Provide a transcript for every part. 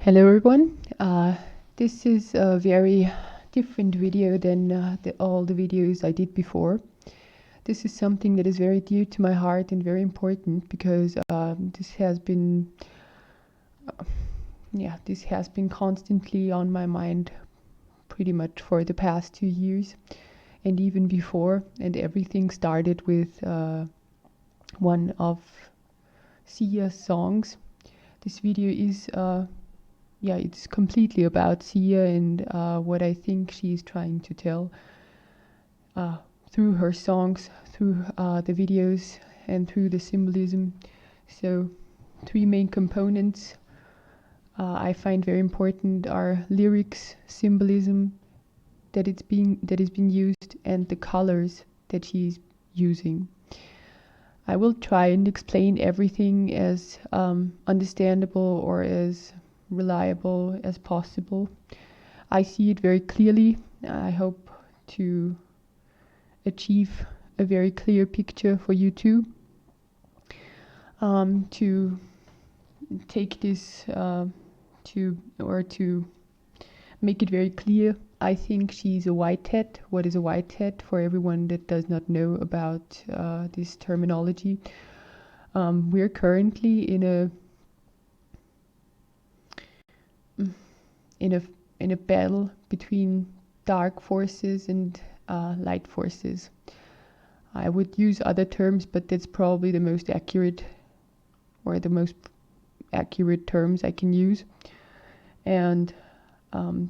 Hello everyone. This is a very different video than all the videos I did before. This is something that is very dear to my heart and very important because this has been constantly on my mind pretty much for the past 2 years and even before. And everything started with one of SIA's songs. This video is it's completely about SIA and what I think she's trying to tell through her songs, through the videos, and through the symbolism. So, 3 main components I find very important are lyrics, symbolism that is being used, and the colors that she's using. I will try and explain everything as understandable or as reliable as possible. I see it very clearly. I hope to achieve a very clear picture for you too. To take this to make it very clear, I think she's a whitehead. What is a whitehead for everyone that does not know about this terminology? We're currently in a battle between dark forces and light forces. I would use other terms, but that's probably the most accurate terms I can use. And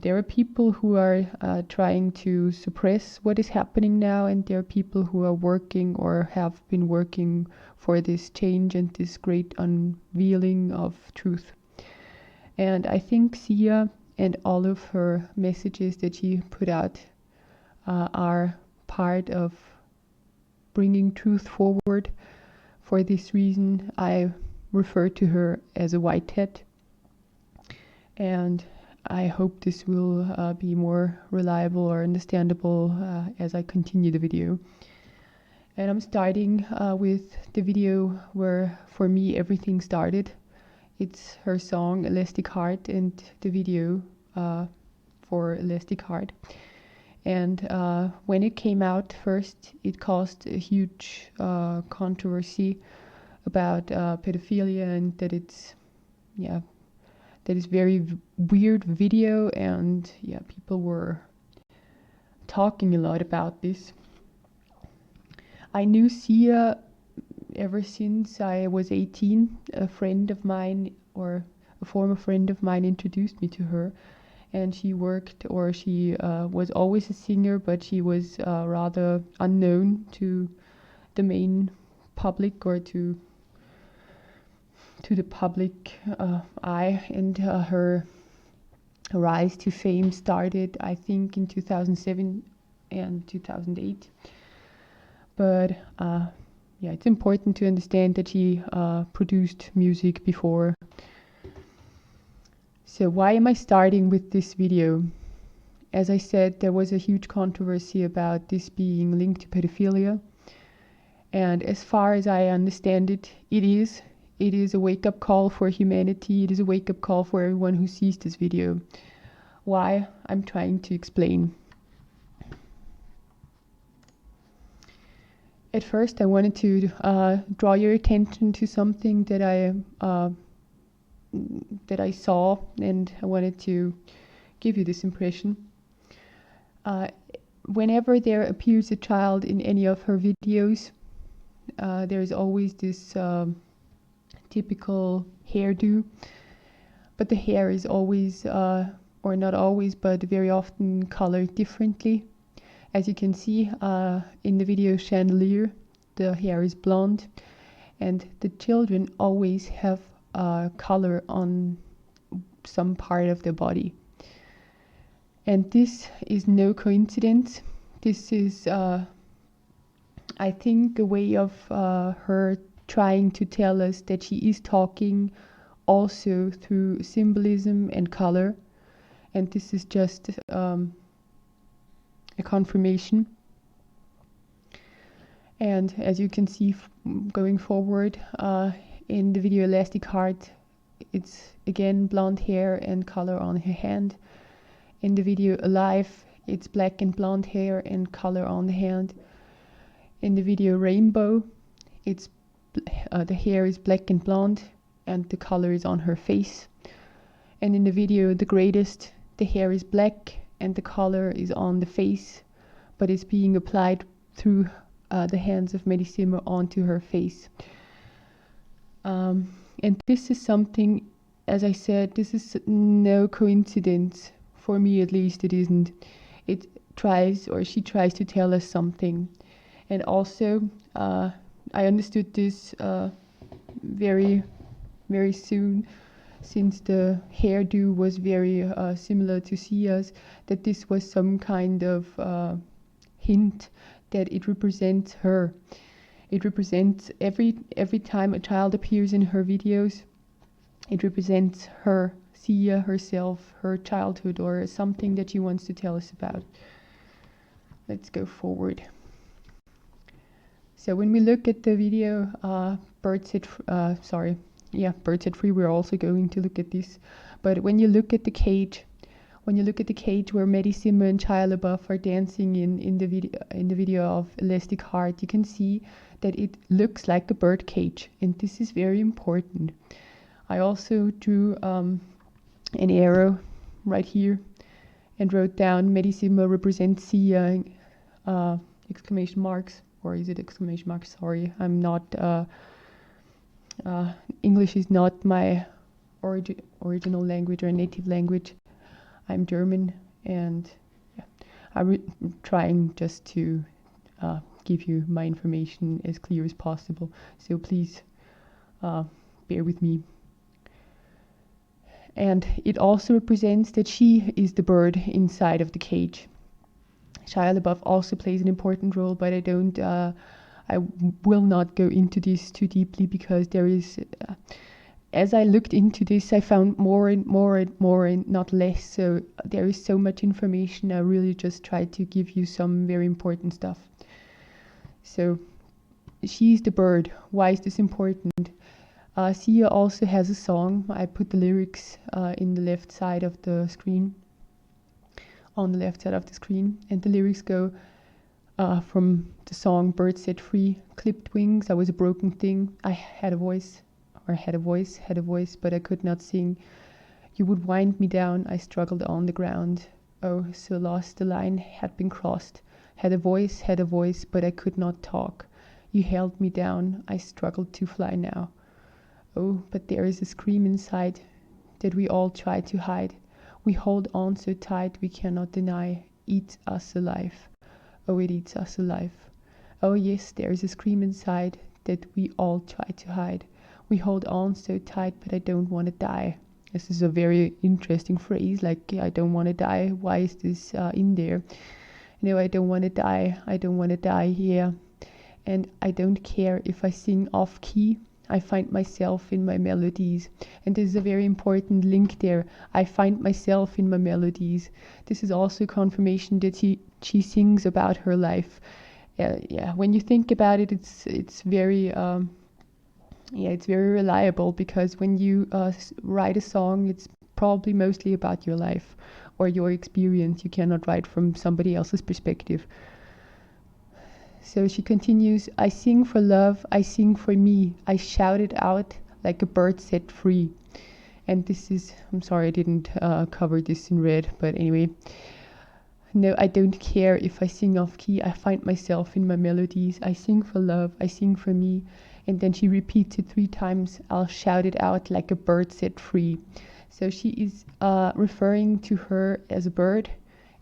there are people who are trying to suppress what is happening now, and there are people who are working or have been working for this change and this great unveiling of truth. And I think SIA and all of her messages that she put out are part of bringing truth forward. For this reason, I refer to her as a whitehead, and I hope this will be more reliable or understandable as I continue the video. And I'm starting with the video where, for me, everything started. It's her song Elastic Heart and the video for Elastic Heart. And when it came out first, it caused a huge controversy about pedophilia, and that it's very weird video, and people were talking a lot about this. I knew SIA ever since I was 18. A friend of mine, or a former friend of mine, introduced me to her, and she was always a singer, but she was rather unknown to the main public or to the public eye, and her rise to fame started, I think, in 2007 and 2008. But it's important to understand that she produced music before. So why am I starting with this video? As I said, there was a huge controversy about this being linked to pedophilia. And as far as I understand it, it is a wake-up call for humanity. It is a wake-up call for everyone who sees this video. Why? I'm trying to explain. At first, I wanted to draw your attention to something that I saw, and I wanted to give you this impression. Whenever there appears a child in any of her videos, there is always this typical hairdo, but the hair is always, or not always, but very often colored differently. As you can see in the video Chandelier, the hair is blonde, and the children always have color on some part of their body. And this is no coincidence. This is, I think, a way of her trying to tell us that she is talking also through symbolism and color. And this is just a confirmation. And as you can see going forward in the video Elastic Heart, it's again blonde hair and color on her hand. In the video Alive, it's black and blonde hair and color on the hand. In the video Rainbow, it's the hair is black and blonde and the color is on her face. And in the video The Greatest, the hair is black and the color is on the face, but it's being applied through the hands of Maddie Zimmer onto her face. And this is something, as I said, this is no coincidence. For me at least, it isn't. She tries to tell us something. And also, I understood this very, very soon, since the hairdo was very similar to Sia's, that this was some kind of hint that it represents her. It represents every time a child appears in her videos, it represents her, Sia herself, her childhood, or something that she wants to tell us about. Let's go forward. So when we look at the video, Birds Set Free, we're also going to look at this. But when you look at the cage, where Maddie Zimmer and Shia LaBeouf are dancing in the video of Elastic Heart, you can see that it looks like a bird cage, and this is very important. I also drew an arrow right here and wrote down Maddie Zimmer represents Sia, exclamation marks, or is it exclamation marks? Sorry, I'm not, English is not my original language or native language. I'm German, and I'm trying just to give you my information as clear as possible. So please bear with me. And it also represents that she is the bird inside of the cage. Shia LaBeouf also plays an important role, but I will not go into this too deeply, because there is, as I looked into this, I found more and more and more and not less. So there is so much information. I really just tried to give you some very important stuff. So she's the bird. Why is this important? Sia also has a song. I put the lyrics in the left side of the screen, on the left side of the screen, and the lyrics go from the song Birds Set Free. Clipped wings, I was a broken thing. I had a voice, but I could not sing. You would wind me down, I struggled on the ground. Oh, so lost, the line had been crossed. Had a voice, but I could not talk. You held me down, I struggled to fly now. Oh, but there is a scream inside that we all try to hide. We hold on so tight we cannot deny. Eats us alive. Oh, it eats us alive. Oh yes, there is a scream inside that we all try to hide. We hold on so tight, but I don't want to die. This is a very interesting phrase, like, I don't want to die. Why is this in there? No, I don't want to die. I don't want to die, yeah. And I don't care if I sing off key. I find myself in my melodies. And this is a very important link there. I find myself in my melodies. This is also confirmation that she sings about her life. When you think about it, it's very it's very reliable, because when you write a song, it's probably mostly about your life or your experience. You cannot write from somebody else's perspective. So she continues, I sing for love, I sing for me. I shout it out like a bird set free. And this is, I'm sorry I didn't cover this in red, but anyway. No, I don't care if I sing off key. I find myself in my melodies. I sing for love, I sing for me. And then she repeats it 3 times. I'll shout it out like a bird set free. So she is referring to her as a bird,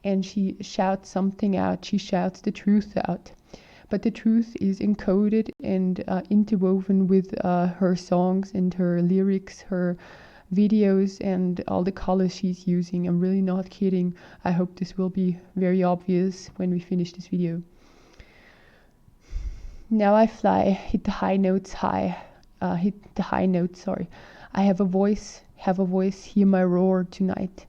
and she shouts something out. She shouts the truth out. But the truth is encoded and interwoven with her songs and her lyrics, her videos, and all the colors she's using. I'm really not kidding. I hope this will be very obvious when we finish this video. Now I fly, hit the high notes, I have a voice, hear my roar tonight.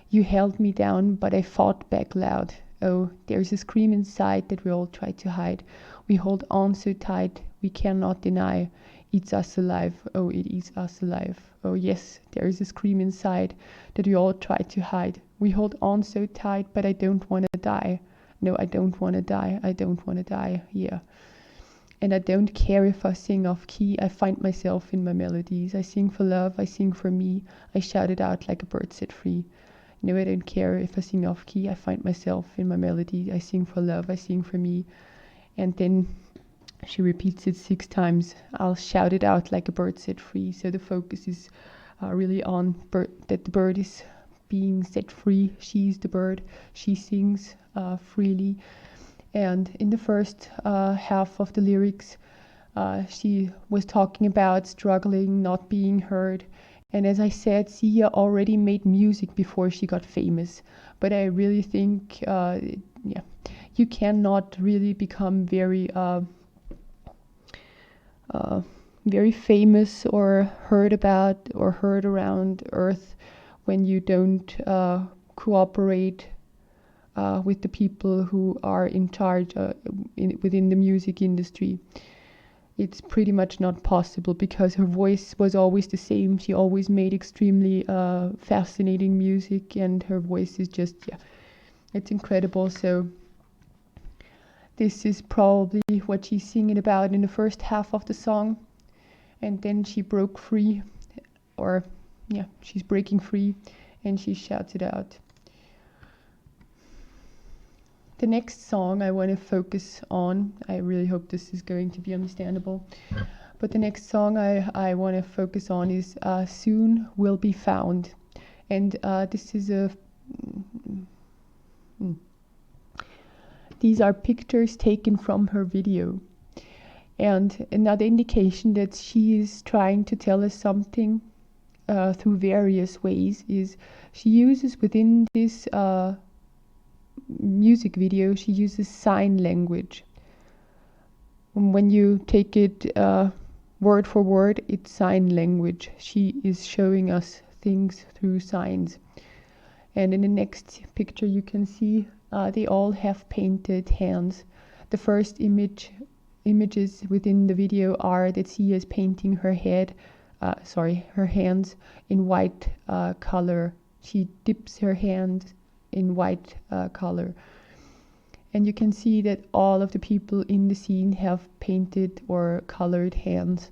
You held me down, but I fought back loud. Oh, there's a scream inside that we all try to hide. We hold on so tight, we cannot deny. eats us alive. Oh, it eats us alive. Oh yes, there is a scream inside that we all try to hide. We hold on so tight, but I don't want to die. No, I don't want to die. I don't want to die. Yeah. And I don't care if I sing off key. I find myself in my melodies. I sing for love. I sing for me. I shout it out like a bird set free. No, I don't care if I sing off key. I find myself in my melody. I sing for love. I sing for me. And then she repeats it 6 times. I'll shout it out like a bird set free. So the focus is really on that the bird is being set free. She's the bird. She sings freely. And in the first half of the lyrics, she was talking about struggling, not being heard. And as I said, SIA already made music before she got famous. But I really think, you cannot really become very famous or heard about or heard around Earth when you don't cooperate with the people who are in charge within the music industry. It's pretty much not possible because her voice was always the same. She always made extremely fascinating music, and her voice is just, it's incredible. So this is probably what she's singing about in the first half of the song. And then she broke free, or she's breaking free, and she shouts it out. The next song I want to focus on, I really hope this is going to be understandable, but the next song I want to focus on is Soon Will Be Found. And this is these are pictures taken from her video. And another indication that she is trying to tell us something through various ways is she uses within this music video, she uses sign language. When you take it word for word, it's sign language. She is showing us things through signs. And in the next picture you can see they all have painted hands. The first images within the video are that she is painting her hands in white color. She dips her hand in white color. And you can see that all of the people in the scene have painted or colored hands.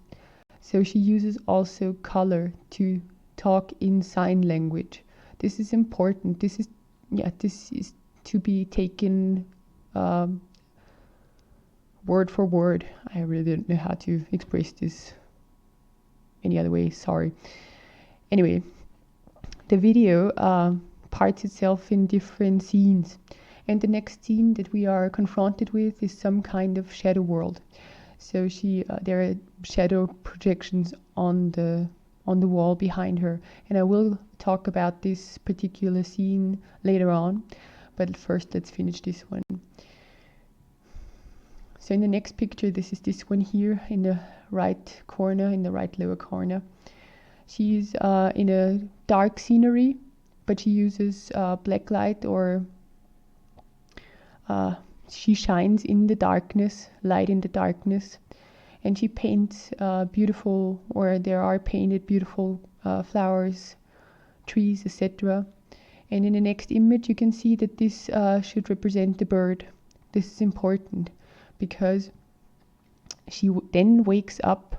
So she uses also color to talk in sign language. This is important. This is to be taken word for word. I really don't know how to express this any other way, sorry. Anyway, the video parts itself in different scenes, and the next scene that we are confronted with is some kind of shadow world. So there are shadow projections on the wall behind her, and I will talk about this particular scene later on, but first let's finish this one. So in the next picture, this is this one here in the right corner, in the right lower corner. She's in a dark scenery, but she uses black light, or she shines in the darkness, light in the darkness, and she paints beautiful, or there are painted beautiful flowers, trees, etc. And in the next image you can see that this should represent the bird. This is important because she then wakes up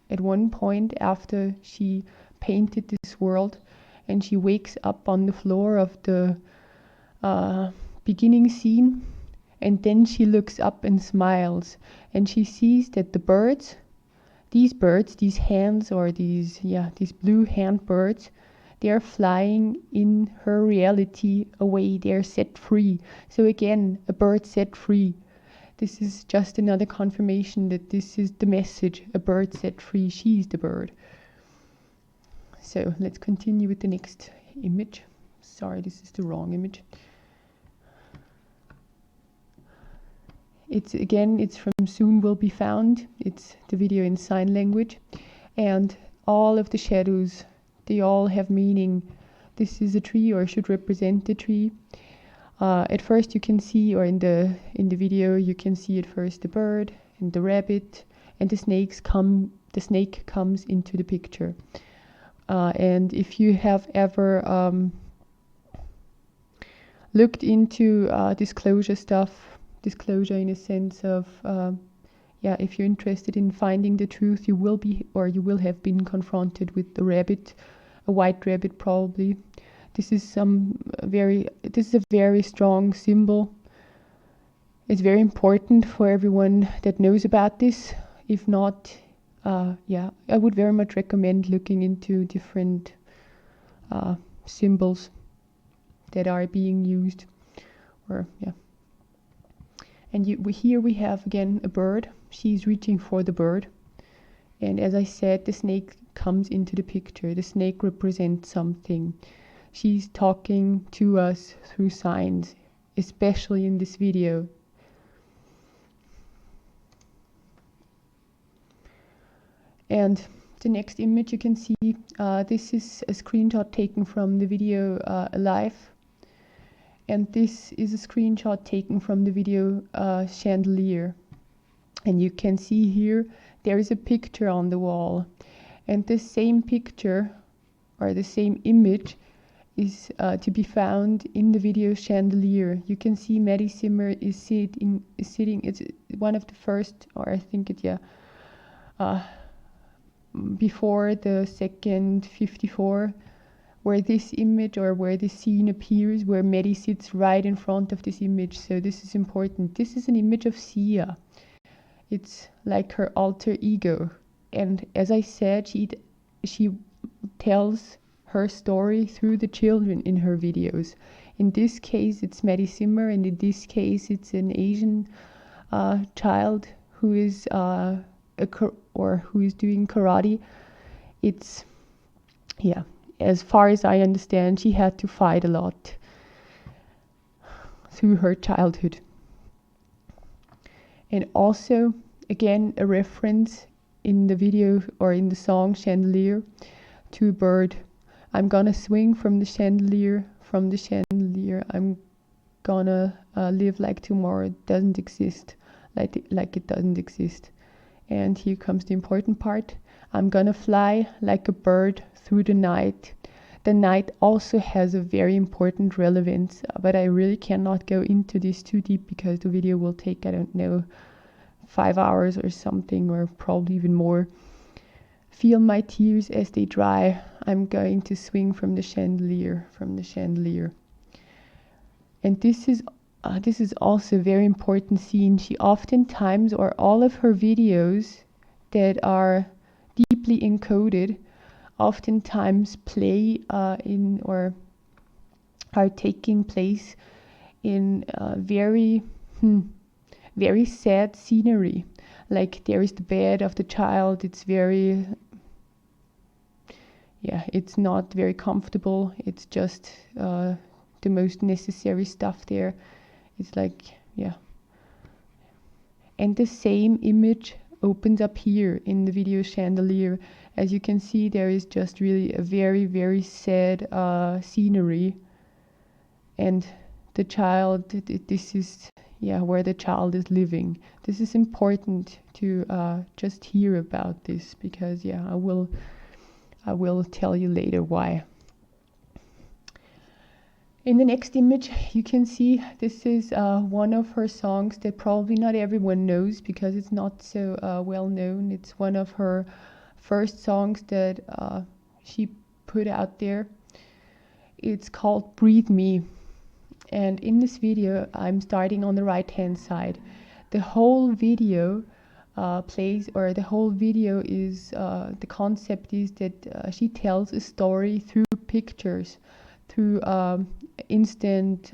at one point after she painted this world, and she wakes up on the floor of the beginning scene, and then she looks up and smiles, and she sees that the birds, these hands, or these blue hand birds, they are flying in her reality away. They are set free. So again, a bird set free. This is just another confirmation that this is the message: a bird set free. She's the bird. So let's continue with the next image. Sorry, this is the wrong image. It's from Soon Will Be Found. It's the video in sign language, and all of the shadows, they all have meaning. This is a tree, or should represent the tree. At first you can see, or in the video you can see at first the bird and the rabbit, and the snakes come the snake comes into the picture. And if you have ever looked into disclosure in a sense of if you're interested in finding the truth, you will have been confronted with a white rabbit probably. This is a very strong symbol. It's very important for everyone that knows about this. If not, I would very much recommend looking into different symbols that are being used. And here we have again a bird. She's reaching for the bird. And as I said, the snake comes into the picture. The snake represents something. She's talking to us through signs, especially in this video. And the next image you can see, this is a screenshot taken from the video Alive. And this is a screenshot taken from the video Chandelier. And you can see here, there is a picture on the wall. And the same picture, or the same image, is to be found in the video Chandelier. You can see Maddie Zimmer is sitting. It's one of the first, or I think before the second 54, where this image or where this scene appears, where Maddie sits right in front of this image. So this is important. This is an image of SIA. It's like her alter ego. And as I said, she tells her story through the children in her videos. In this case, it's Maddie Zimmer, and in this case, it's an Asian child who is who is doing karate. It's, as far as I understand, she had to fight a lot through her childhood. And also, again, a reference in the video or in the song Chandelier to a bird. I'm gonna swing from the chandelier, I'm gonna live like tomorrow doesn't exist, like it doesn't exist. And here comes the important part. I'm gonna fly like a bird through the night. The night also has a very important relevance, but I really cannot go into this too deep because the video will take, 5 hours or something, or probably even more. Feel my tears as they dry. I'm going to swing from the chandelier, And this is also a very important scene. She oftentimes, or all of her videos that are deeply encoded, oftentimes play in or are taking place in very sad scenery. Like there is the bed of the child. It's it's not very comfortable. It's just the most necessary stuff there. It's like, And the same image opens up here in the video Chandelier. As you can see, there is just really a very, very sad scenery. And the child, this is where the child is living. This is important to just hear about this because I will tell you later why. In the next image, you can see this is one of her songs that probably not everyone knows because it's not so well known. It's one of her first songs that she put out there. It's called Breathe Me. And in this video, I'm starting on the right-hand side. The whole video the concept is that she tells a story through pictures, through instant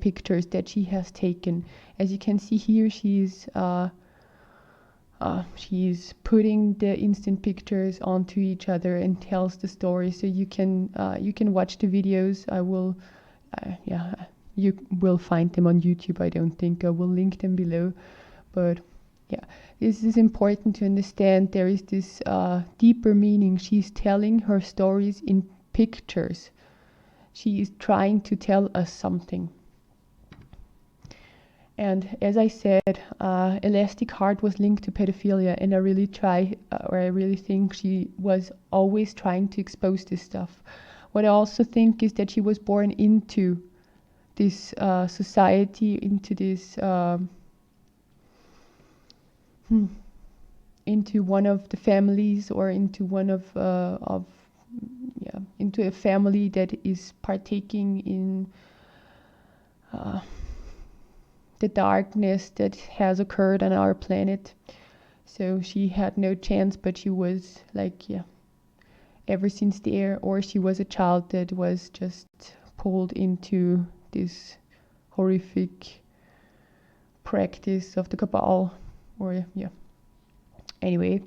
pictures that she has taken. As you can see here, she's putting the instant pictures onto each other and tells the story. So you can watch the videos. You will find them on YouTube. I don't think I will link them below, but this is important to understand. There is this deeper meaning. She's telling her stories in pictures. She is trying to tell us something. And as I said, Elastic Heart was linked to pedophilia, and I really think she was always trying to expose this stuff. What I also think is that she was born into this society, into this into one of the families, or into one of into a family that is partaking in the darkness that has occurred on our planet. So she had no chance, but she was like, ever since there, or she was a child that was just pulled into this horrific practice of the cabal, or anyway.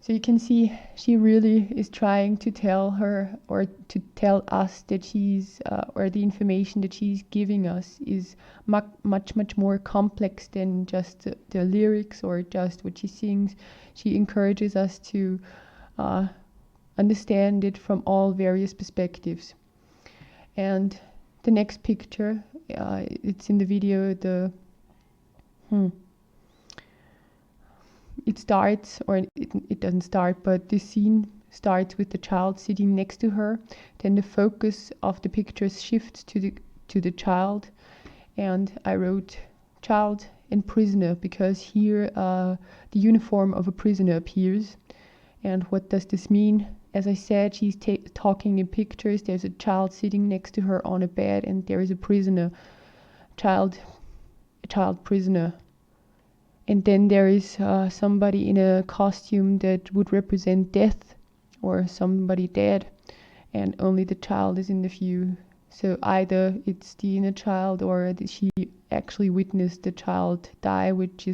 So you can see she really is trying to tell her, or to tell us, that she's, or the information that she's giving us is much more complex than just the lyrics or just what she sings. She encourages us to understand it from all various perspectives. And the next picture, it's in the video, it starts, or it doesn't start, but this scene starts with the child sitting next to her. Then the focus of the pictures shifts to the child, and I wrote child and prisoner because here the uniform of a prisoner appears. And what does this mean? As I said, she's talking in pictures. There's a child sitting next to her on a bed, and there is a prisoner, a child prisoner. And then there is somebody in a costume that would represent death, or somebody dead, and only the child is in the view. So either it's the inner child, or she actually witnessed the child die, which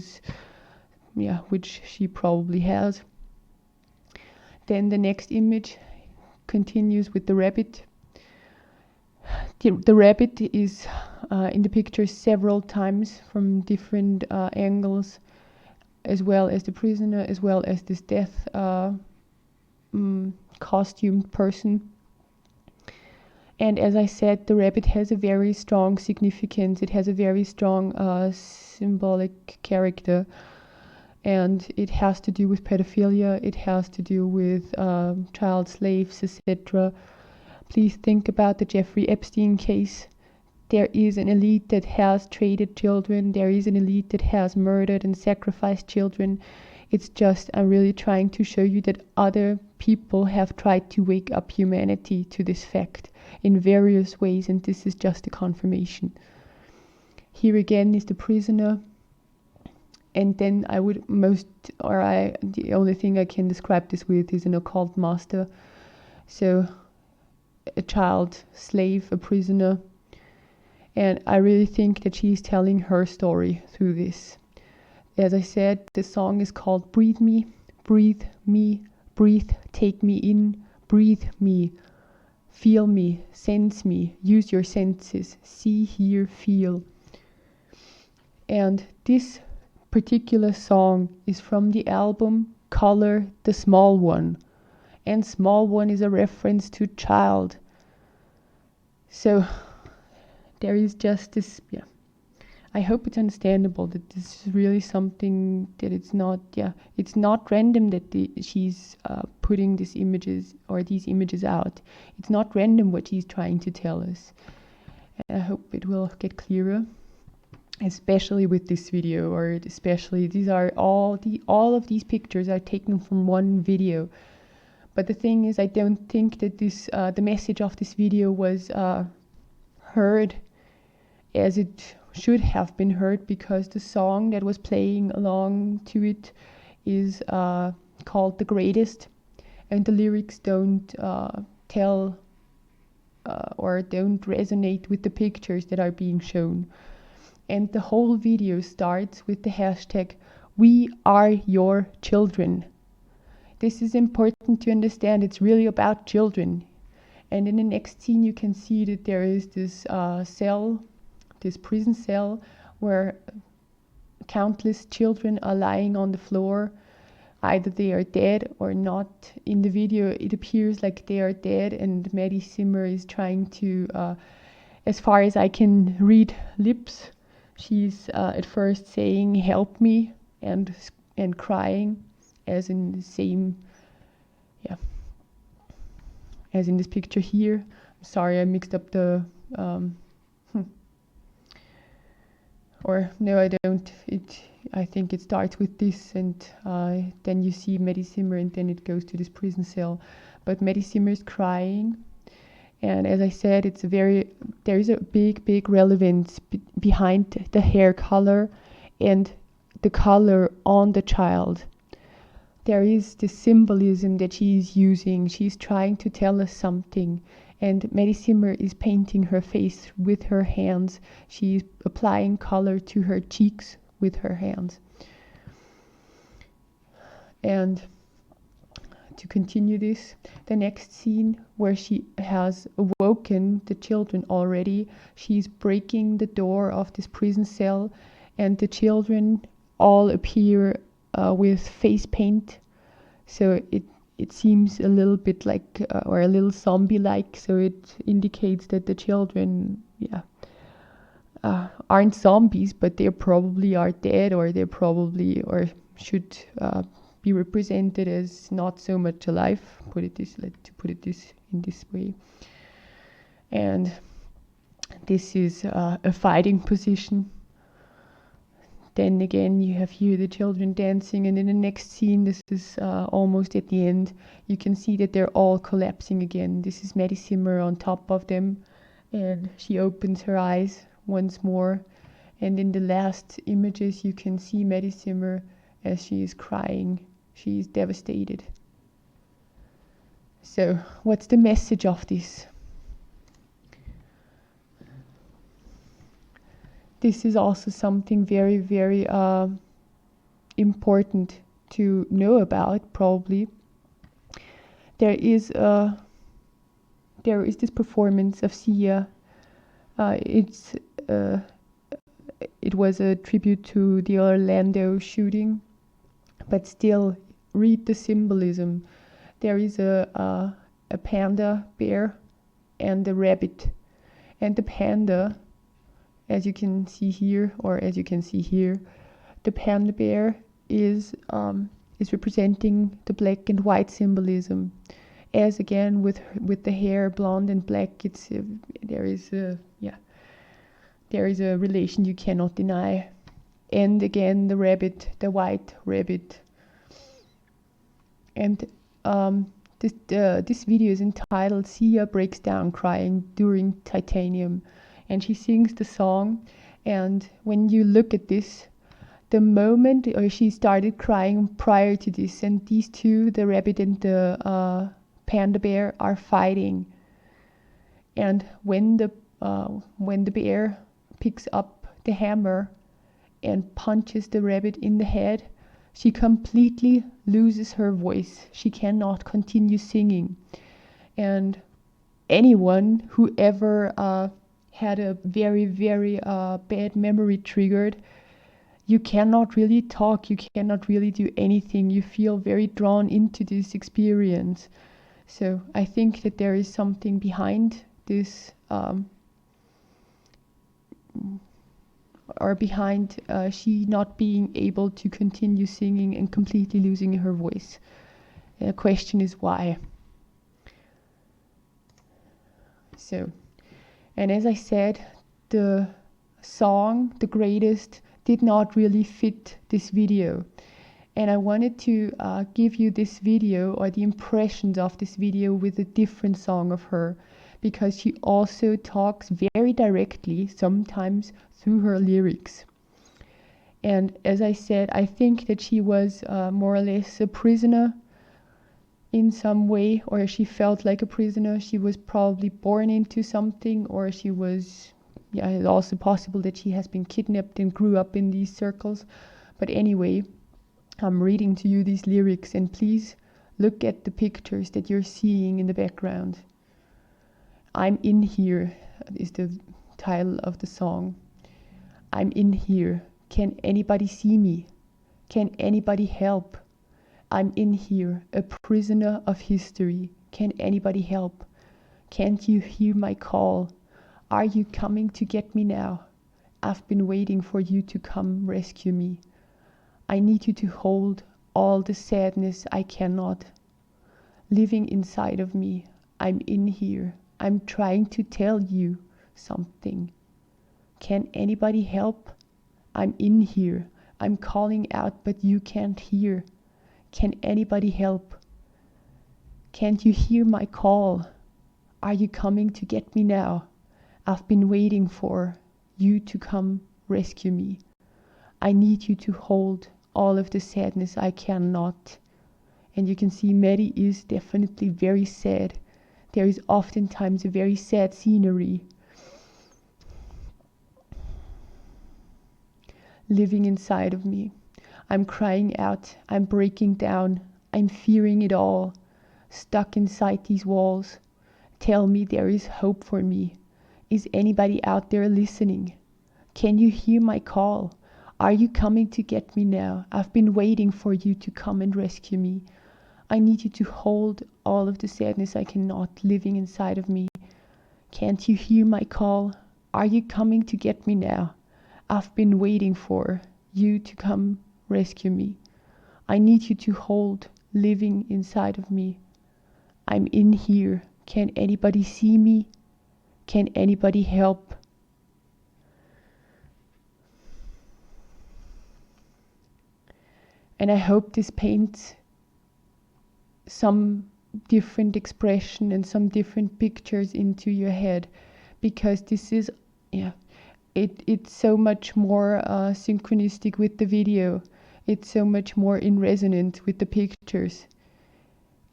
she probably has. Then the next image continues with the rabbit. The rabbit is in the picture several times from different angles, as well as the prisoner, as well as this death costumed person. And as I said, the rabbit has a very strong significance. It has a very strong symbolic character, and it has to do with pedophilia. It has to do with child slaves, etc. Please think about the Jeffrey Epstein case. There is an elite that has traded children. There is an elite that has murdered and sacrificed children. It's just, I'm really trying to show you that other people have tried to wake up humanity to this fact in various ways, and this is just a confirmation. Here again is the prisoner. And then the only thing I can describe this with is an occult master. So a child slave, a prisoner. And I really think that she's telling her story through this. As I said, the song is called Breathe Me, Breathe Me, Breathe, Take Me In, Breathe Me, Feel Me, Sense Me, Use Your Senses, See, Hear, Feel. And this particular song is from the album Color the Small One. And small one is a reference to child. So there is just this, I hope it's understandable that this is really something that it's not random that she's putting these images out. It's not random what she's trying to tell us. And I hope it will get clearer, especially with this video, or especially these are all of these pictures are taken from one video. But the thing is, I don't think that this the message of this video was heard as it should have been heard, because the song that was playing along to it is called The Greatest, and the lyrics don't tell or don't resonate with the pictures that are being shown. And the whole video starts with the hashtag "We are your children." This is important to understand. It's really about children. And in the next scene you can see that there is this this prison cell, where countless children are lying on the floor. Either they are dead or not. In the video it appears like they are dead, and Maddie Zimmer is trying to, as far as I can read lips, She's at first saying "help me" and crying, as in the same, yeah, as in this picture here. Sorry, I mixed up the or no, I don't. I think it starts with this, and then you see Maddie Zimmer, and then it goes to this prison cell. But Maddie Zimmer is crying, and as I said, there is a big relevance behind the hair color and the color on the child. There is the symbolism that she is using. She's trying to tell us something. And Maddie Zimmer is painting her face with her hands. She's applying color to her cheeks with her hands. And to continue this, the next scene where she has awoken the children already, she's breaking the door of this prison cell, and the children all appear with face paint. So it seems a little bit like, or a little zombie-like, so it indicates that the children, aren't zombies, but they probably are dead, or they probably, or should be represented as not so much alive. To put it this in this way. And this is a fighting position. Then again, you have here the children dancing, and in the next scene, this is almost at the end, you can see that they're all collapsing again. This is Maddie Zimmer on top of them, and she opens her eyes once more. And in the last images, you can see Maddie Zimmer as she is crying. She is devastated. So, what's the message of this? This is also something very important to know about, probably. There is this performance of SIA. It was a tribute to the Orlando shooting, but still, read the symbolism. There is a panda bear and a rabbit, and the panda, as you can see here, the panda bear is representing the black and white symbolism. As again with the hair blonde and black, there is a relation you cannot deny. And again, the rabbit, the white rabbit. And this video is entitled "Sia Breaks Down Crying During Titanium," and she sings the song. And when you look at this, the moment she started crying prior to this, and these two, the rabbit and the panda bear, are fighting. And when the bear picks up the hammer and punches the rabbit in the head, she completely loses her voice. She cannot continue singing. And anyone who ever had a very bad memory triggered, you cannot really talk, you cannot really do anything. You feel very drawn into this experience. So I think that there is something behind this, or behind she not being able to continue singing and completely losing her voice. The question is why. So, and as I said, the song, The Greatest, did not really fit this video. And I wanted to give you this video, or the impressions of this video, with a different song of her, because she also talks very directly, sometimes through her lyrics. And as I said, I think that she was more or less a prisoner in some way, or she felt like a prisoner. She was probably born into something, or she was, it's also possible that she has been kidnapped and grew up in these circles. But anyway, I'm reading to you these lyrics, and please look at the pictures that you're seeing in the background. "I'm in here" is the title of the song. "I'm in here. Can anybody see me? Can anybody help? I'm in here, a prisoner of history. Can anybody help? Can't you hear my call? Are you coming to get me now? I've been waiting for you to come rescue me. I need you to hold all the sadness I cannot. Living inside of me, I'm in here. I'm trying to tell you something. Can anybody help? I'm in here. I'm calling out, but you can't hear. Can anybody help? Can't you hear my call? Are you coming to get me now? I've been waiting for you to come rescue me. I need you to hold all of the sadness I cannot. And you can see Maddie is definitely very sad. There is oftentimes a very sad scenery. Living inside of me. I'm crying out. I'm breaking down. I'm fearing it all. Stuck inside these walls. Tell me there is hope for me. Is anybody out there listening? Can you hear my call? Are you coming to get me now? I've been waiting for you to come and rescue me. I need you to hold all of the sadness I cannot living inside of me. Can't you hear my call? Are you coming to get me now? I've been waiting for you to come rescue me. I need you to hold living inside of me. I'm in here. Can anybody see me? Can anybody help? And I hope this paints some different expression and some different pictures into your head, because this is, it's so much more synchronistic with the video. It's so much more in resonance with the pictures.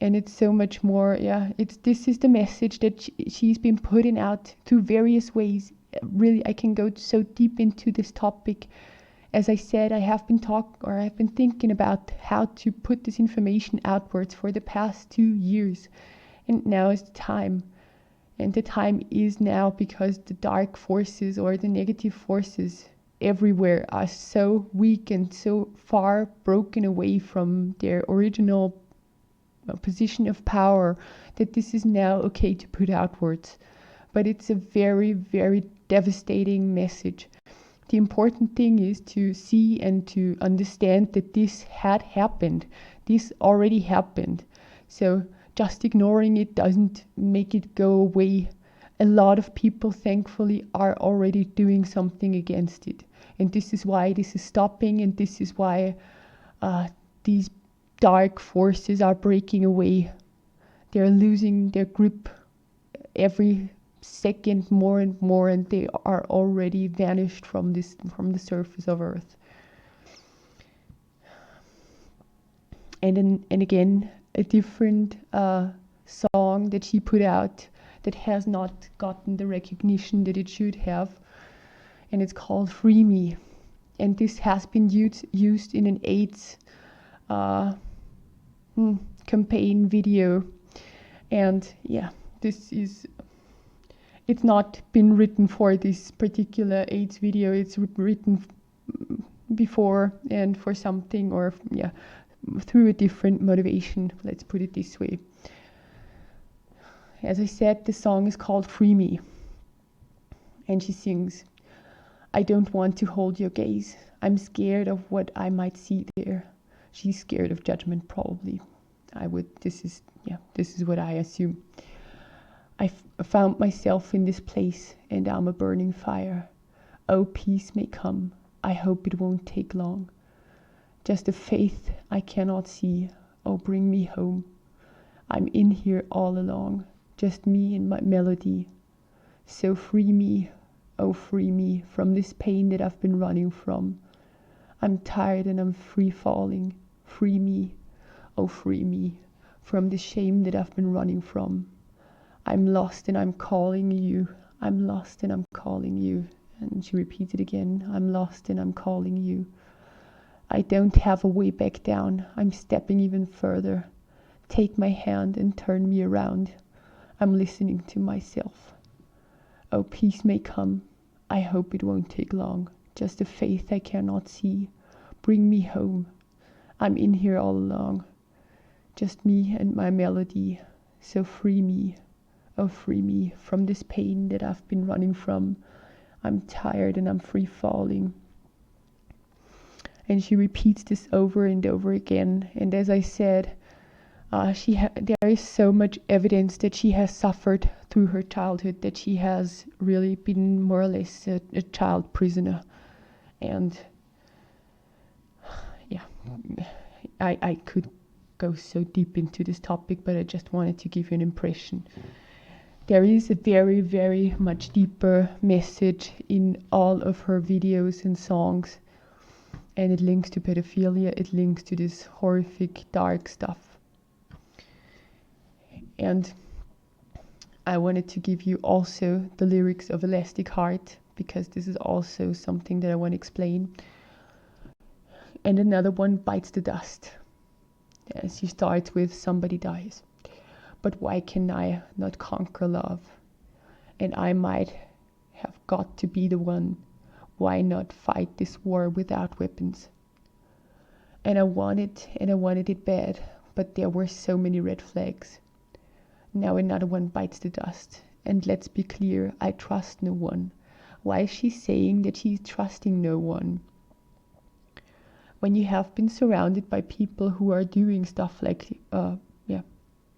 And it's so much more, this is the message that she's been putting out through various ways. Really, I can go so deep into this topic. As I said, I have been thinking about how to put this information outwards for the past 2 years. And now is the time. And the time is now, because the dark forces or the negative forces everywhere are so weak and so far broken away from their original position of power, that this is now okay to put outwards. But it's a very, very devastating message. The important thing is to see and to understand that this had happened. This already happened. So just ignoring it doesn't make it go away. A lot of people, thankfully, are already doing something against it. And this is why this is stopping, and this is why these dark forces are breaking away. They're losing their grip every second more and more, and they are already vanished from the surface of Earth. And again, a different song that she put out that has not gotten the recognition that it should have, and it's called Free Me. And this has been used in an AIDS campaign video. And it's not been written for this particular AIDS video. It's written before and for something, or through a different motivation, let's put it this way. As I said, the song is called Free Me. And she sings, I don't want to hold your gaze. I'm scared of what I might see there. She's scared of judgment, probably. This is what I assume. I found myself in this place, and I'm a burning fire. Oh, peace may come. I hope it won't take long. Just a faith I cannot see. Oh, bring me home. I'm in here all along, just me and my melody. So free me, oh, free me from this pain that I've been running from. I'm tired and I'm free falling. Free me, oh, free me from the shame that I've been running from. I'm lost and I'm calling you. I'm lost and I'm calling you. And she repeats it again. I'm lost and I'm calling you. I don't have a way back down. I'm stepping even further. Take my hand and turn me around. I'm listening to myself. Oh, peace may come. I hope it won't take long. Just a faith I cannot see. Bring me home. I'm in here all along. Just me and my melody. So free me. Oh, free me from this pain that I've been running from. I'm tired and I'm free falling. And she repeats this over and over again. And as I said, there is so much evidence that she has suffered through her childhood, that she has really been more or less a child prisoner. And yeah, I could go so deep into this topic, but I just wanted to give you an impression. There is a very, very much deeper message in all of her videos and songs, and it links to pedophilia, it links to this horrific, dark stuff. And I wanted to give you also the lyrics of Elastic Heart, because this is also something that I want to explain. And another one, Bites the Dust. She starts with, somebody dies. But why can I not conquer love? And I might have got to be the one. Why not fight this war without weapons? And I wanted it bad, but there were so many red flags. Now another one bites the dust. And let's be clear, I trust no one. Why is she saying that she's trusting no one? When you have been surrounded by people who are doing stuff like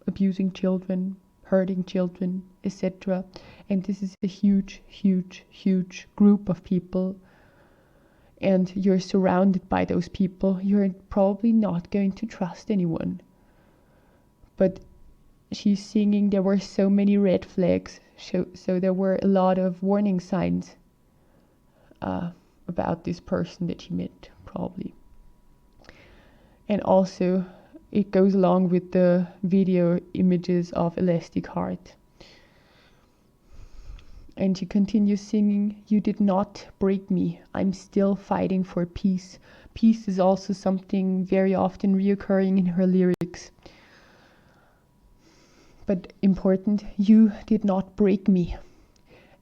abusing children, hurting children, etc. And this is a huge, huge, huge group of people. And you're surrounded by those people. You're probably not going to trust anyone. But she's singing, there were so many red flags. So there were a lot of warning signs about this person that she met, probably. And also, it goes along with the video images of Elastic Heart. And she continues singing, you did not break me. I'm still fighting for peace. Peace is also something very often reoccurring in her lyrics. But important, you did not break me.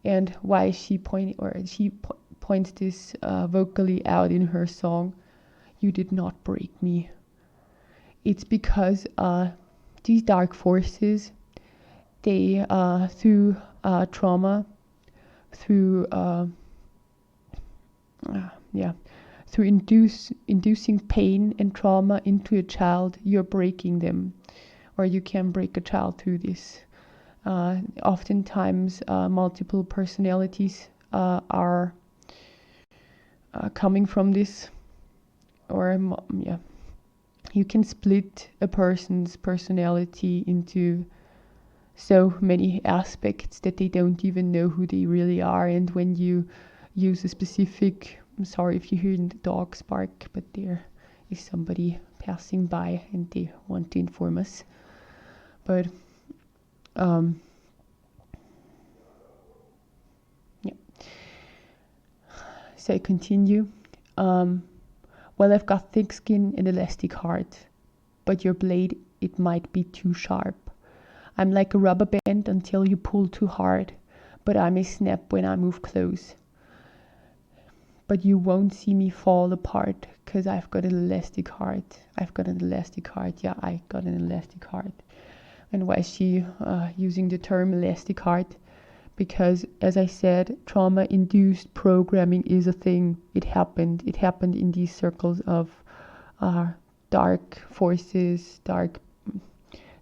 And why she points this vocally out in her song, you did not break me. It's because these dark forces, they through trauma, through inducing pain and trauma into a child, you're breaking them, or you can break a child through this. Oftentimes, multiple personalities are coming from this, or you can split a person's personality into so many aspects that they don't even know who they really are. And when you use a specific, I'm sorry if you hear the dogs bark, but there is somebody passing by and they want to inform us. But so I continue. Well, I've got thick skin and elastic heart, but your blade, it might be too sharp. I'm like a rubber band until you pull too hard, but I may snap when I move close. But you won't see me fall apart, 'cause I've got an elastic heart. I've got an elastic heart. Yeah, I got an elastic heart. And why is she using the term elastic heart? Because, as I said, trauma-induced programming is a thing. It happened in these circles of dark forces, dark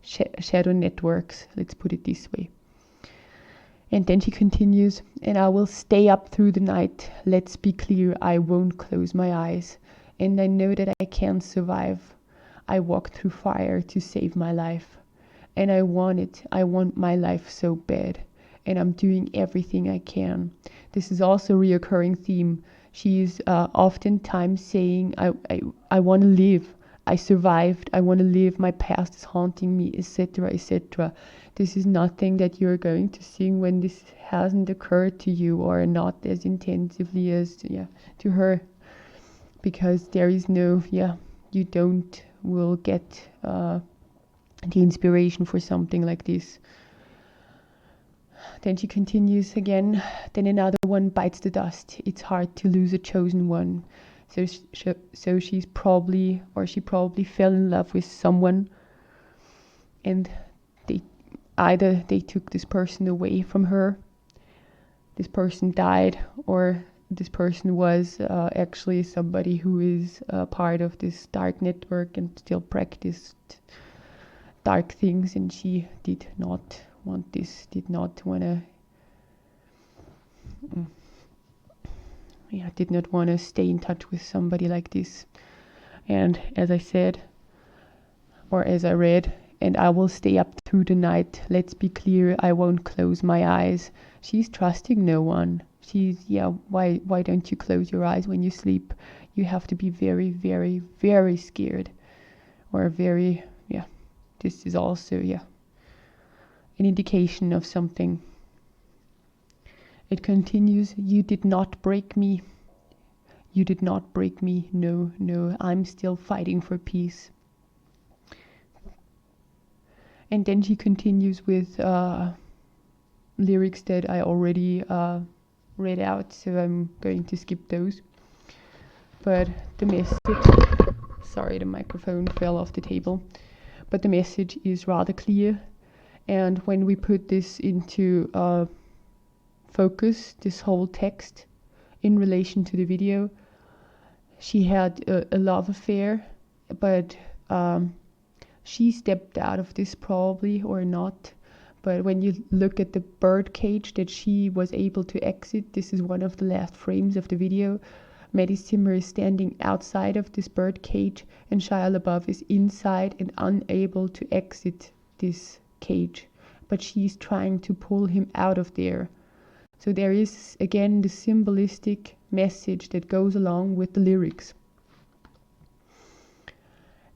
shadow networks, let's put it this way. And then she continues, and I will stay up through the night. Let's be clear, I won't close my eyes. And I know that I can survive. I walked through fire to save my life. And I want it. I want my life so bad. And I'm doing everything I can. This is also a reoccurring theme. She's oftentimes saying, I want to live. I survived. I want to live. My past is haunting me, etc., etc. This is nothing that you're going to sing when this hasn't occurred to you, or not as intensively as to her. Because there is no, you will get the inspiration for something like this. Then she continues again. Then another one bites the dust. It's hard to lose a chosen one. So she probably fell in love with someone, and they took this person away from her, this person died, or this person was actually somebody who is part of this dark network and still practiced dark things, and she did not want this, did not want to did not want to stay in touch with somebody like this. And as I said, or as I read, and I will stay up through the night. Let's be clear, I won't close my eyes. She's trusting no one. Why don't you close your eyes when you sleep? You have to be very, very, very scared. Or very, this is also, an indication of something. It continues, you did not break me. You did not break me. No, I'm still fighting for peace. And then she continues with lyrics that I already read out, so I'm going to skip those. But the message, sorry, the microphone fell off the table, but the message is rather clear. And when we put this into focus, this whole text in relation to the video, she had a love affair, but she stepped out of this probably, or not. But when you look at the bird cage that she was able to exit, this is one of the last frames of the video. Maddie Zimmer is standing outside of this bird cage, and Shia LaBeouf is inside and unable to exit this cage. But she's trying to pull him out of there. So there is, again, the symbolistic message that goes along with the lyrics.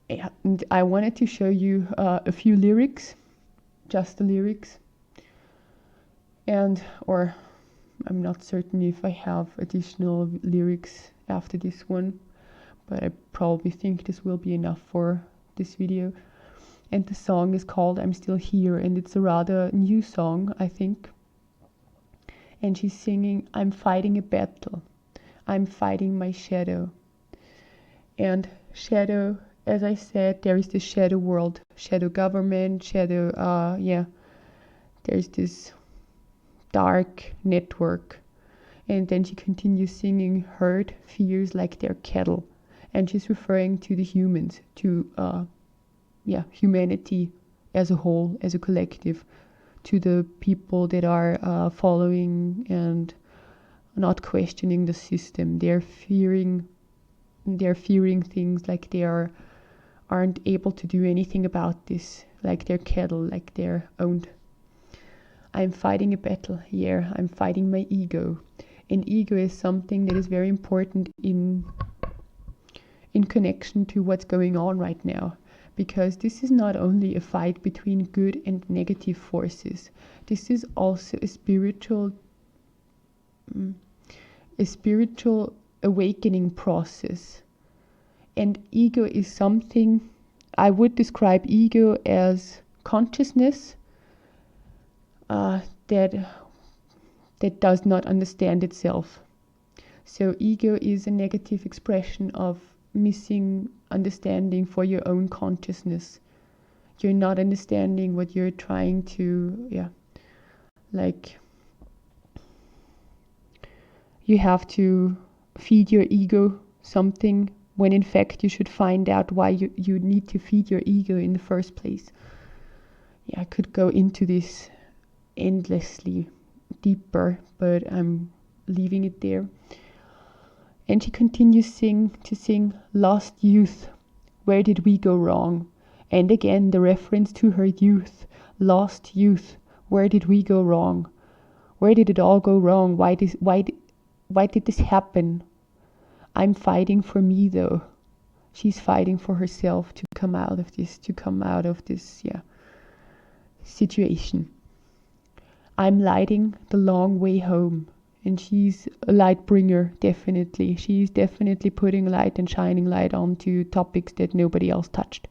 And I wanted to show you a few lyrics, just the lyrics. Or I'm not certain if I have additional lyrics after this one, but I probably think this will be enough for this video. And the song is called I'm Still Here, and it's a rather new song, I think. And she's singing, I'm fighting a battle. I'm fighting my shadow. And shadow, as I said, there is this shadow world, shadow government, shadow, there's this dark network. And then she continues singing, hurt fears like they're cattle. And she's referring to the humans, to, humanity as a whole, as a collective, to the people that are following and not questioning the system. They're fearing things like they aren't able to do anything about this, like they're cattle, like they're owned. I'm fighting a battle here. I'm fighting my ego. And ego is something that is very important in connection to what's going on right now. Because this is not only a fight between good and negative forces. This is also a spiritual awakening process. And ego is something, I would describe ego as consciousness that does not understand itself. So ego is a negative expression of missing understanding for your own consciousness. You're not understanding what you're trying to, you have to feed your ego something when in fact you should find out why you need to feed your ego in the first place. I could go into this endlessly deeper, but I'm leaving it there. And she continues to sing, lost youth, where did we go wrong? And again, the reference to her youth, lost youth, where did we go wrong? Where did it all go wrong? Why did this happen? I'm fighting for me though. She's fighting for herself to come out of this, situation. I'm lighting the long way home. And she's a light bringer, definitely. She's definitely putting light and shining light onto topics that nobody else touched.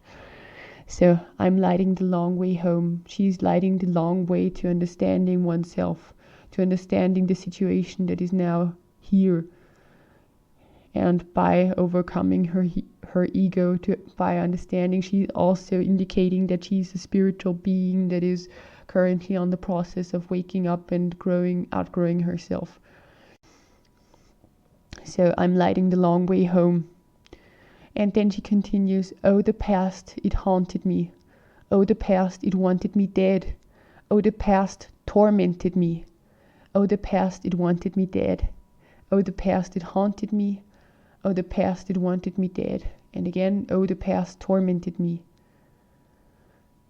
So I'm lighting the long way home. She's lighting the long way to understanding oneself, to understanding the situation that is now here. And by overcoming her ego, by understanding, she's also indicating that she's a spiritual being that is currently on the process of waking up and outgrowing herself. So I'm lighting the long way home. And then she continues, oh, the past, it haunted me. Oh, the past, it wanted me dead. Oh, the past tormented me. Oh, the past, it wanted me dead. Oh, the past, it haunted me. Oh, the past, it wanted me dead. And again, oh, the past tormented me.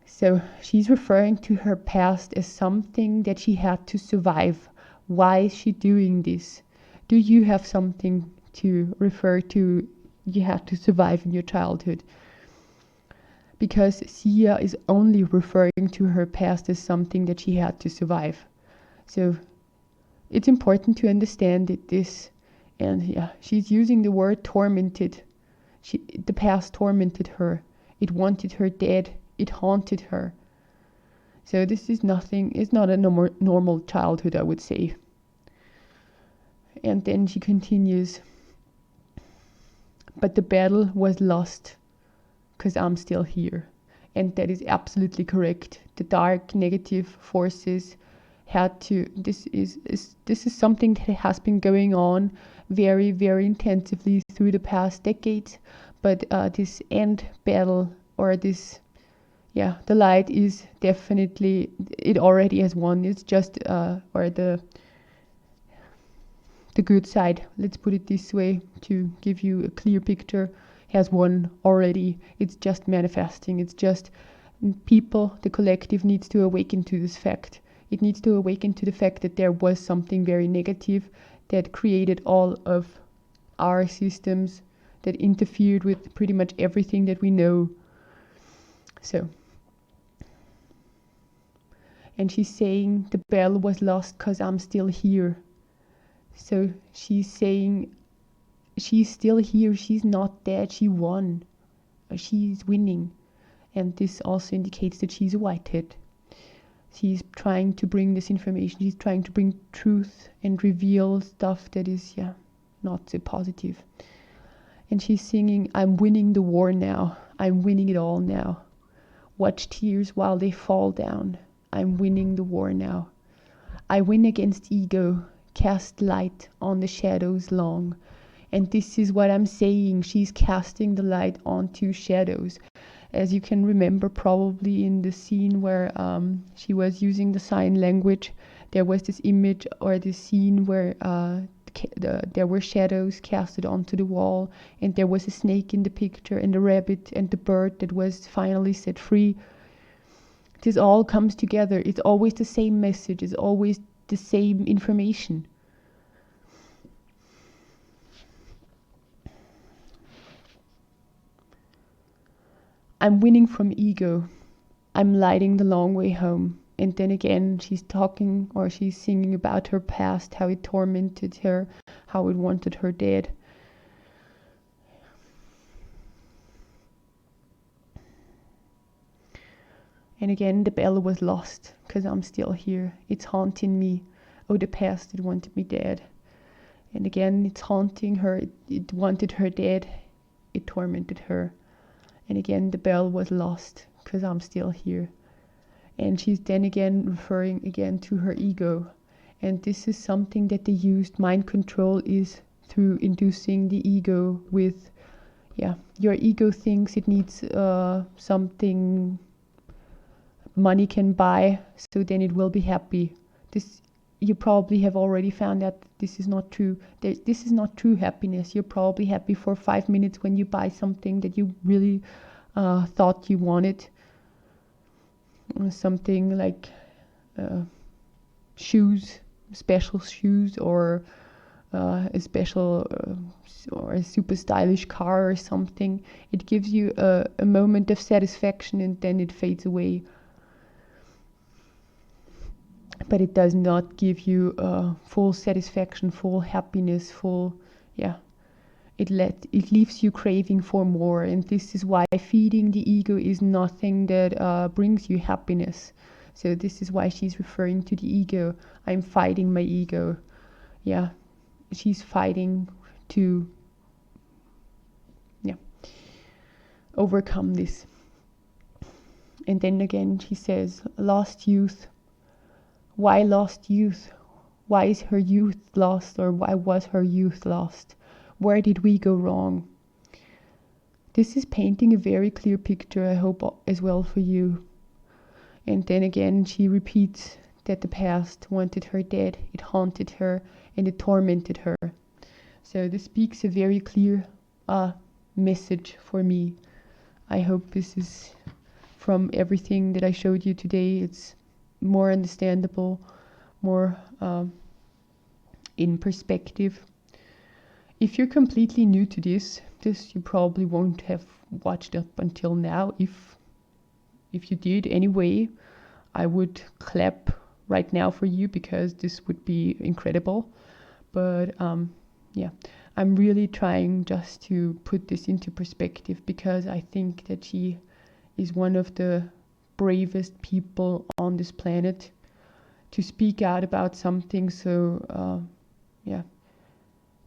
So she's referring to her past as something that she had to survive. Why is she doing this? Do you have something to refer to you had to survive in your childhood? Because SIA is only referring to her past as something that she had to survive. So it's important to understand this. And yeah, she's using the word tormented. The past tormented her. It wanted her dead. It haunted her. So this is nothing, it's not a normal childhood, I would say. And then she continues, but the battle was lost because I'm still here. And that is absolutely correct. The dark negative forces had to, this is something that has been going on very, very intensively through the past decades. But this end battle, or this, the light is definitely, it already has won. It's just, or the good side, let's put it this way to give you a clear picture, has won already. It's just manifesting. It's just people, the collective needs to awaken to this fact. It needs to awaken to the fact that there was something very negative that created all of our systems, that interfered with pretty much everything that we know. So, and she's saying the battle was lost because I'm still here. So she's saying she's still here. She's not dead. She won. She's winning. And this also indicates that she's a whitehead. She's trying to bring this information. She's trying to bring truth and reveal stuff that is, not so positive. And she's singing, I'm winning the war now. I'm winning it all now. Watch tears while they fall down. I'm winning the war now. I win against ego. Cast light on the shadows long. And this is what I'm saying. She's casting the light onto shadows. As you can remember probably in the scene where she was using the sign language, there was this image or this scene where there were shadows casted onto the wall, and there was a snake in the picture, and a rabbit, and the bird that was finally set free. This all comes together. It's always the same message. It's always the same information. I'm winning from ego. I'm lighting the long way home. And then again, she's talking or she's singing about her past, how it tormented her, how it wanted her dead. And again, the battle was lost because I'm still here. It's haunting me. Oh, the past, it wanted me dead. And again, it's haunting her. It wanted her dead. It tormented her. And again, the battle was lost because I'm still here. And she's then again referring again to her ego. And this is something that they used. Mind control is through inducing the ego with, your ego thinks it needs something money can buy, so then it will be happy. This, you probably have already found out this is not true. This is not true happiness. You're probably happy for 5 minutes when you buy something that you really thought you wanted. Something like shoes, special shoes, or a special or a super stylish car or something. It gives you a moment of satisfaction, and then it fades away. But it does not give you full satisfaction, full happiness, it leaves you craving for more. And this is why feeding the ego is nothing that brings you happiness. So this is why she's referring to the ego. I'm fighting my ego. She's fighting to overcome this. And then again she says, lost youth. Why lost youth? Why is her youth lost, or why was her youth lost? Where did we go wrong? This is painting a very clear picture, I hope, as well for you. And then again she repeats that the past wanted her dead, it haunted her, and it tormented her. So this speaks a very clear message for me. I hope this is, from everything that I showed you today, it's more understandable, more in perspective. If you're completely new to this you probably won't have watched up until now. If you did anyway, I would clap right now for you, because this would be incredible. But yeah, I'm really trying just to put this into perspective, because I think that she is one of the bravest people on this planet to speak out about something. So yeah,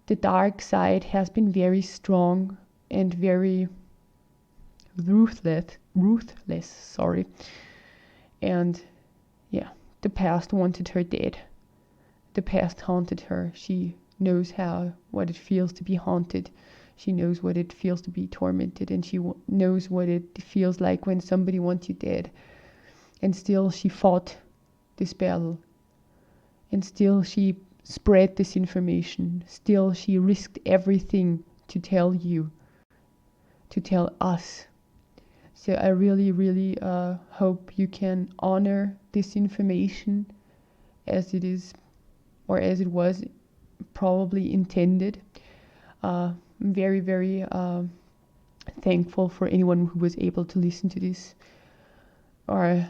the dark side has been very strong and very ruthless, sorry. And yeah, the past wanted her dead. The past haunted her. She knows what it feels to be haunted. She knows what it feels to be tormented, and she knows what it feels like when somebody wants you dead. And still she fought this battle. And still she spread this information. Still she risked everything to tell you, to tell us. So I really, really hope you can honor this information as it is, or as it was probably intended. I'm very, very thankful for anyone who was able to listen to this, or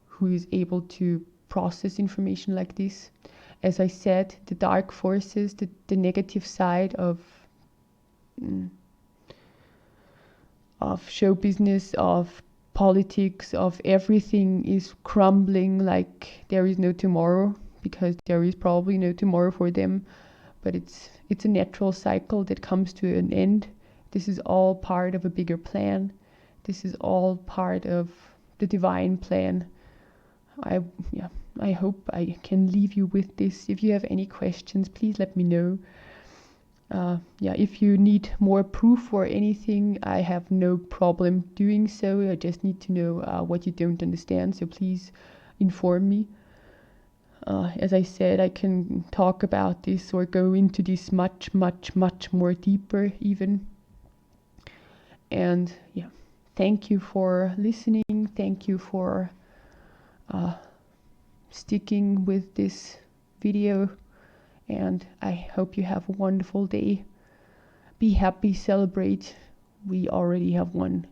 who is able to process information like this. As I said, the dark forces, the negative side of show business, of politics, of everything is crumbling like there is no tomorrow, because there is probably no tomorrow for them. But it's a natural cycle that comes to an end. This is all part of a bigger plan. This is all part of the divine plan. I hope I can leave you with this. If you have any questions, please let me know. If you need more proof or anything, I have no problem doing so. I just need to know what you don't understand, so please inform me. As I said, I can talk about this or go into this much, much, much more deeper even. And yeah, thank you for listening. Thank you for sticking with this video, and I hope you have a wonderful day. Be happy, celebrate. We already have won.